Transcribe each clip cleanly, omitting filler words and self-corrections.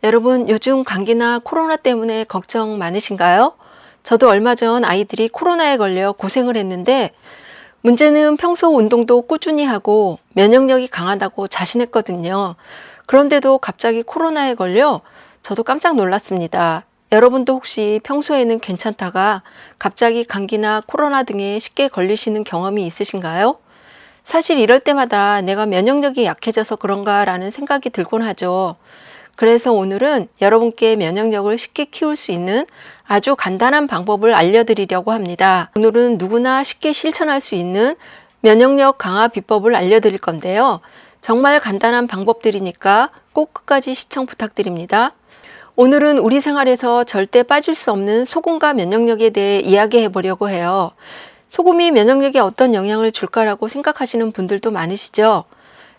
여러분, 요즘 감기나 코로나 때문에 걱정 많으신가요? 저도 얼마 전 아이들이 코로나에 걸려 고생을 했는데, 문제는 평소 운동도 꾸준히 하고 면역력이 강하다고 자신했거든요. 그런데도 갑자기 코로나에 걸려 저도 깜짝 놀랐습니다. 여러분도 혹시 평소에는 괜찮다가 갑자기 감기나 코로나 등에 쉽게 걸리시는 경험이 있으신가요? 사실 이럴 때마다 내가 면역력이 약해져서 그런가라는 생각이 들곤 하죠. 그래서 오늘은 여러분께 면역력을 쉽게 키울 수 있는 아주 간단한 방법을 알려드리려고 합니다. 오늘은 누구나 쉽게 실천할 수 있는 면역력 강화 비법을 알려드릴 건데요. 정말 간단한 방법들이니까 꼭 끝까지 시청 부탁드립니다. 오늘은 우리 생활에서 절대 빠질 수 없는 소금과 면역력에 대해 이야기해 보려고 해요. 소금이 면역력에 어떤 영향을 줄까라고 생각하시는 분들도 많으시죠?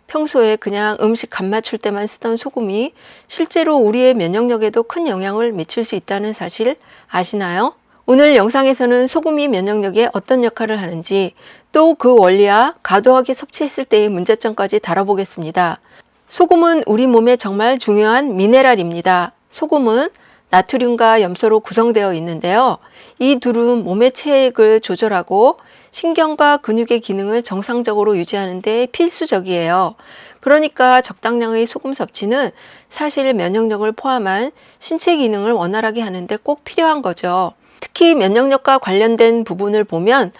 평소에 그냥 음식 간 맞출 때만 쓰던 소금이 실제로 우리의 면역력에도 큰 영향을 미칠 수 있다는 사실 아시나요? 오늘 영상에서는 소금이 면역력에 어떤 역할을 하는지, 또 그 원리와 과도하게 섭취했을 때의 문제점까지 다뤄보겠습니다. 소금은 우리 몸에 정말 중요한 미네랄입니다. 소금은 나트륨과 염소로 구성되어 있는데요. 이 둘은 몸의 체액을 조절하고 신경과 근육의 기능을 정상적으로 유지하는 데 필수적이에요. 그러니까 적당량의 소금 섭취는 사실 면역력을 포함한 신체 기능을 원활하게 하는데 꼭 필요한 거죠. 특히 면역력과 관련된 부분을 보면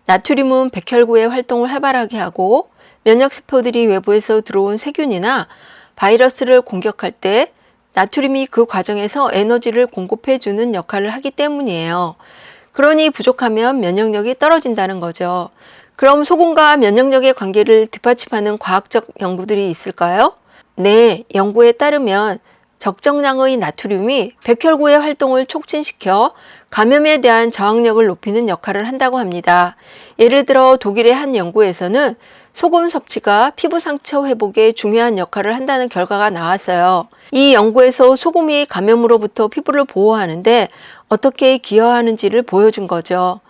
나트륨은 백혈구의 활동을 활발하게 하고 면역세포들이 외부에서 들어온 세균이나 바이러스를 공격할 때 나트륨이 그 과정에서 에너지를 공급해 주는 역할을 하기 때문이에요. 그러니 부족하면 면역력이 떨어진다는 거죠. 그럼 소금과 면역력의 관계를 뒷받침하는 과학적 연구들이 있을까요? 네, 연구에 따르면 적정량의 나트륨이 백혈구의 활동을 촉진시켜 감염에 대한 저항력을 높이는 역할을 한다고 합니다. 예를 들어 독일의 한 연구에서는 소금 섭취가 피부 상처 회복에 중요한 역할을 한다는 결과가 나왔어요. 이 연구에서 소금이 감염으로부터 피부를 보호하는데 어떻게 기여하는지를 보여준 거죠.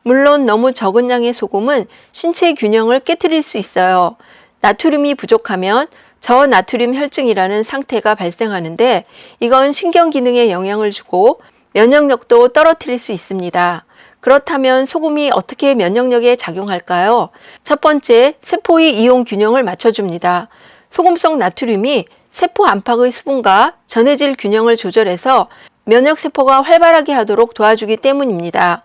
물론 너무 적은 양의 소금은 신체 균형을 깨트릴 수 있어요. 나트륨이 부족하면 저나트륨 혈증이라는 상태가 발생하는데 이건 신경 기능에 영향을 주고 면역력도 떨어뜨릴 수 있습니다. 그렇다면 소금이 어떻게 면역력에 작용할까요? 첫 번째, 세포의 이온 균형을 맞춰줍니다. 소금 속 나트륨이 세포 안팎의 수분과 전해질 균형을 조절해서 면역세포가 활발하게 하도록 도와주기 때문입니다.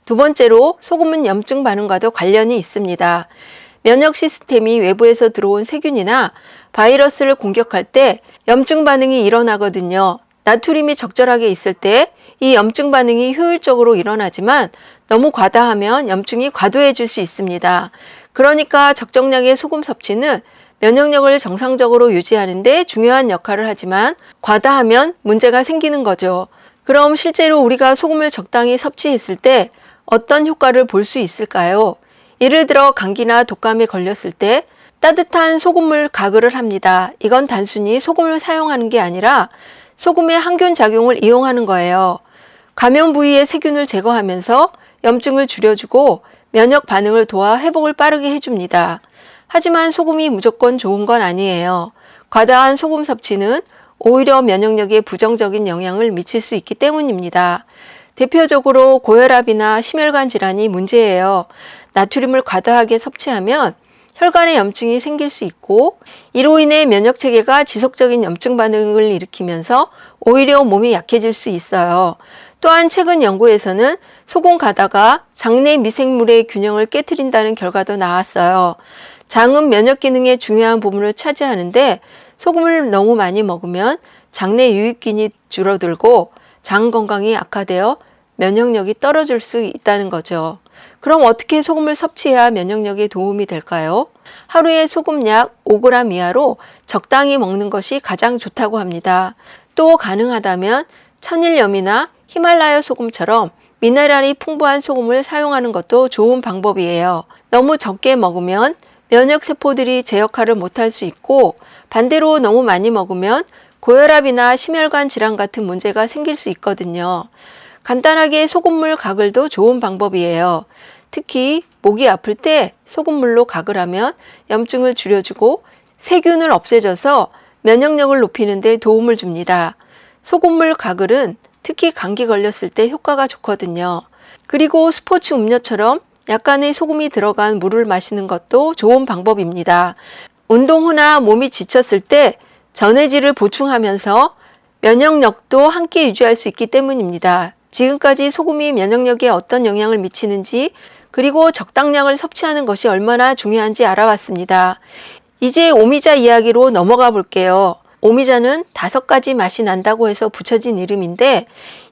두 번째로, 소금은 염증 반응과도 관련이 있습니다. 면역 시스템이 외부에서 들어온 세균이나 바이러스를 공격할 때 염증 반응이 일어나거든요. 나트륨이 적절하게 있을 때 이 염증 반응이 효율적으로 일어나지만 너무 과다하면 염증이 과도해질 수 있습니다. 그러니까 적정량의 소금 섭취는 면역력을 정상적으로 유지하는 데 중요한 역할을 하지만 과다하면 문제가 생기는 거죠. 그럼 실제로 우리가 소금을 적당히 섭취했을 때 어떤 효과를 볼 수 있을까요? 예를 들어 감기나 독감에 걸렸을 때 따뜻한 소금물 가글을 합니다. 이건 단순히 소금을 사용하는 게 아니라 소금의 항균 작용을 이용하는 거예요. 감염 부위의 세균을 제거하면서 염증을 줄여주고 면역 반응을 도와 회복을 빠르게 해줍니다. 하지만 소금이 무조건 좋은 건 아니에요. 과다한 소금 섭취는 오히려 면역력에 부정적인 영향을 미칠 수 있기 때문입니다. 대표적으로 고혈압이나 심혈관 질환이 문제예요. 나트륨을 과다하게 섭취하면 혈관에 염증이 생길 수 있고 이로 인해 면역체계가 지속적인 염증 반응을 일으키면서 오히려 몸이 약해질 수 있어요. 또한 최근 연구에서는 소금 과다가 장내 미생물의 균형을 깨트린다는 결과도 나왔어요. 장은 면역 기능의 중요한 부분을 차지하는데 소금을 너무 많이 먹으면 장내 유익균이 줄어들고 장 건강이 악화되어 면역력이 떨어질 수 있다는 거죠. 그럼 어떻게 소금을 섭취해야 면역력에 도움이 될까요? 하루에 소금 약 5g 이하로 적당히 먹는 것이 가장 좋다고 합니다. 또 가능하다면 천일염이나 히말라야 소금처럼 미네랄이 풍부한 소금을 사용하는 것도 좋은 방법이에요. 너무 적게 먹으면 면역세포들이 제 역할을 못할 수 있고 반대로 너무 많이 먹으면 고혈압이나 심혈관 질환 같은 문제가 생길 수 있거든요. 간단하게 소금물 가글도 좋은 방법이에요. 특히 목이 아플 때 소금물로 가글 하면 염증을 줄여주고 세균을 없애줘서 면역력을 높이는 데 도움을 줍니다. 소금물 가글은 특히 감기 걸렸을 때 효과가 좋거든요. 그리고 스포츠 음료처럼 약간의 소금이 들어간 물을 마시는 것도 좋은 방법입니다. 운동 후나 몸이 지쳤을 때 전해질을 보충하면서 면역력도 함께 유지할 수 있기 때문입니다. 지금까지 소금이 면역력에 어떤 영향을 미치는지, 그리고 적당량을 섭취하는 것이 얼마나 중요한지 알아봤습니다. 이제 오미자 이야기로 넘어가 볼게요. 오미자는 5가지 맛이 난다고 해서 붙여진 이름인데,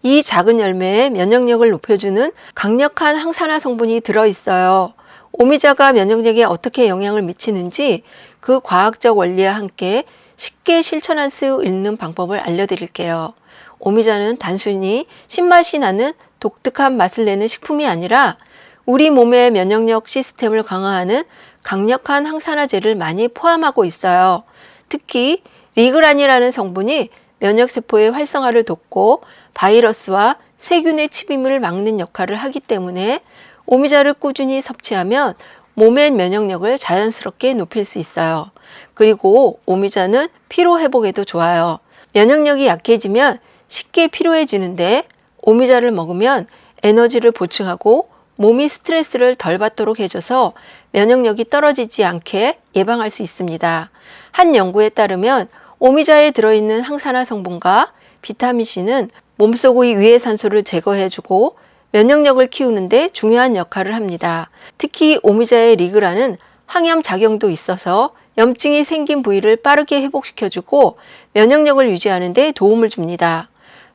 이 작은 열매에 면역력을 높여주는 강력한 항산화 성분이 들어있어요. 오미자가 면역력에 어떻게 영향을 미치는지 그 과학적 원리와 함께 쉽게 실천할 수 있는 방법을 알려드릴게요. 오미자는 단순히 신맛이 나는 독특한 맛을 내는 식품이 아니라 우리 몸의 면역력 시스템을 강화하는 강력한 항산화제를 많이 포함하고 있어요. 특히 리그란이라는 성분이 면역세포의 활성화를 돕고 바이러스와 세균의 침입을 막는 역할을 하기 때문에 오미자를 꾸준히 섭취하면 몸의 면역력을 자연스럽게 높일 수 있어요. 그리고 오미자는 피로 회복에도 좋아요. 면역력이 약해지면 쉽게 피로해지는데 오미자를 먹으면 에너지를 보충하고 몸이 스트레스를 덜 받도록 해줘서 면역력이 떨어지지 않게 예방할 수 있습니다. 한 연구에 따르면 오미자에 들어있는 항산화 성분과 비타민C는 몸속의 위해산소를 제거해주고 면역력을 키우는데 중요한 역할을 합니다. 특히 오미자의 리그란은 항염 작용도 있어서 염증이 생긴 부위를 빠르게 회복시켜주고 면역력을 유지하는 데 도움을 줍니다.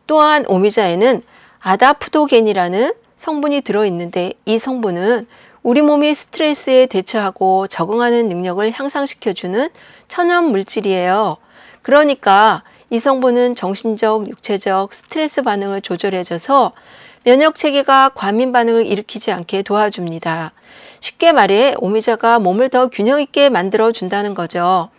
또한 오미자에는 아다프토겐이라는 성분이 들어있는데, 이 성분은 우리 몸이 스트레스에 대처하고 적응하는 능력을 향상시켜주는 천연 물질이에요. 그러니까 이 성분은 정신적, 육체적 스트레스 반응을 조절해줘서 면역 체계가 과민 반응을 일으키지 않게 도와줍니다. 쉽게 말해 오미자가 몸을 더 균형 있게 만들어 준다는 거죠.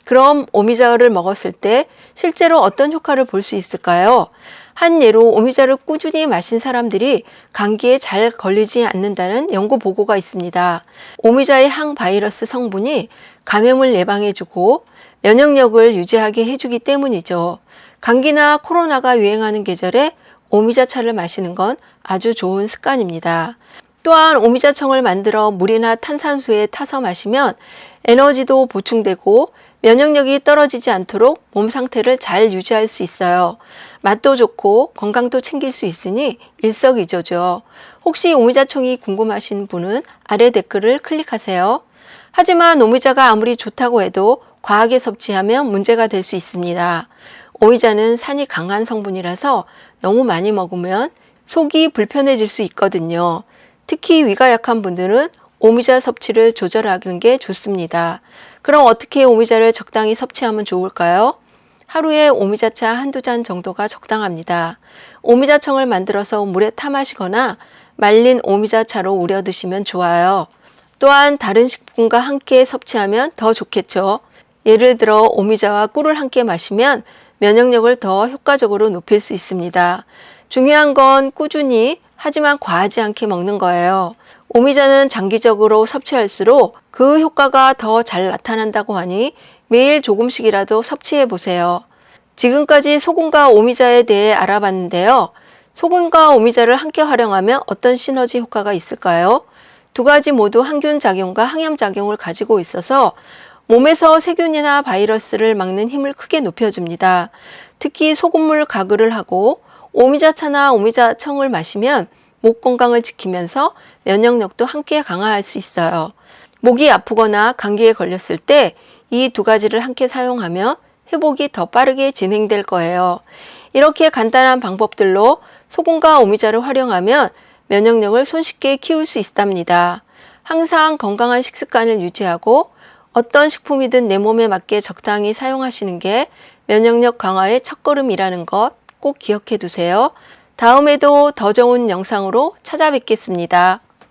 그럼 오미자를 먹었을 때 실제로 어떤 효과를 볼 수 있을까요? 한 예로 오미자를 꾸준히 마신 사람들이 감기에 잘 걸리지 않는다는 연구 보고가 있습니다. 오미자의 항바이러스 성분이 감염을 예방해주고 면역력을 유지하게 해주기 때문이죠. 감기나 코로나가 유행하는 계절에 오미자차를 마시는 건 아주 좋은 습관입니다. 또한 오미자청을 만들어 물이나 탄산수에 타서 마시면 에너지도 보충되고 면역력이 떨어지지 않도록 몸 상태를 잘 유지할 수 있어요. 맛도 좋고 건강도 챙길 수 있으니 일석이조죠. 혹시 오미자청이 궁금하신 분은 아래 댓글을 클릭하세요. 하지만 오미자가 아무리 좋다고 해도 과하게 섭취하면 문제가 될 수 있습니다. 오미자는 산이 강한 성분이라서 너무 많이 먹으면 속이 불편해질 수 있거든요. 특히 위가 약한 분들은 오미자 섭취를 조절하는 게 좋습니다. 그럼 어떻게 오미자를 적당히 섭취하면 좋을까요? 하루에 오미자차 한두 잔 정도가 적당합니다. 오미자청을 만들어서 물에 타 마시거나 말린 오미자차로 우려 드시면 좋아요. 또한 다른 식품과 함께 섭취하면 더 좋겠죠. 예를 들어 오미자와 꿀을 함께 마시면 면역력을 더 효과적으로 높일 수 있습니다. 중요한 건 꾸준히 하지만 과하지 않게 먹는 거예요. 오미자는 장기적으로 섭취할수록 그 효과가 더 잘 나타난다고 하니 매일 조금씩이라도 섭취해 보세요. 지금까지 소금과 오미자에 대해 알아봤는데요. 소금과 오미자를 함께 활용하면 어떤 시너지 효과가 있을까요? 두 가지 모두 항균 작용과 항염 작용을 가지고 있어서 몸에서 세균이나 바이러스를 막는 힘을 크게 높여줍니다. 특히 소금물 가글을 하고 오미자차나 오미자청을 마시면 목 건강을 지키면서 면역력도 함께 강화할 수 있어요. 목이 아프거나 감기에 걸렸을 때 이 두 가지를 함께 사용하면 회복이 더 빠르게 진행될 거예요. 이렇게 간단한 방법들로 소금과 오미자를 활용하면 면역력을 손쉽게 키울 수 있답니다. 항상 건강한 식습관을 유지하고 어떤 식품이든 내 몸에 맞게 적당히 사용하시는 게 면역력 강화의 첫걸음이라는 것 꼭 기억해 두세요. 다음에도 더 좋은 영상으로 찾아뵙겠습니다.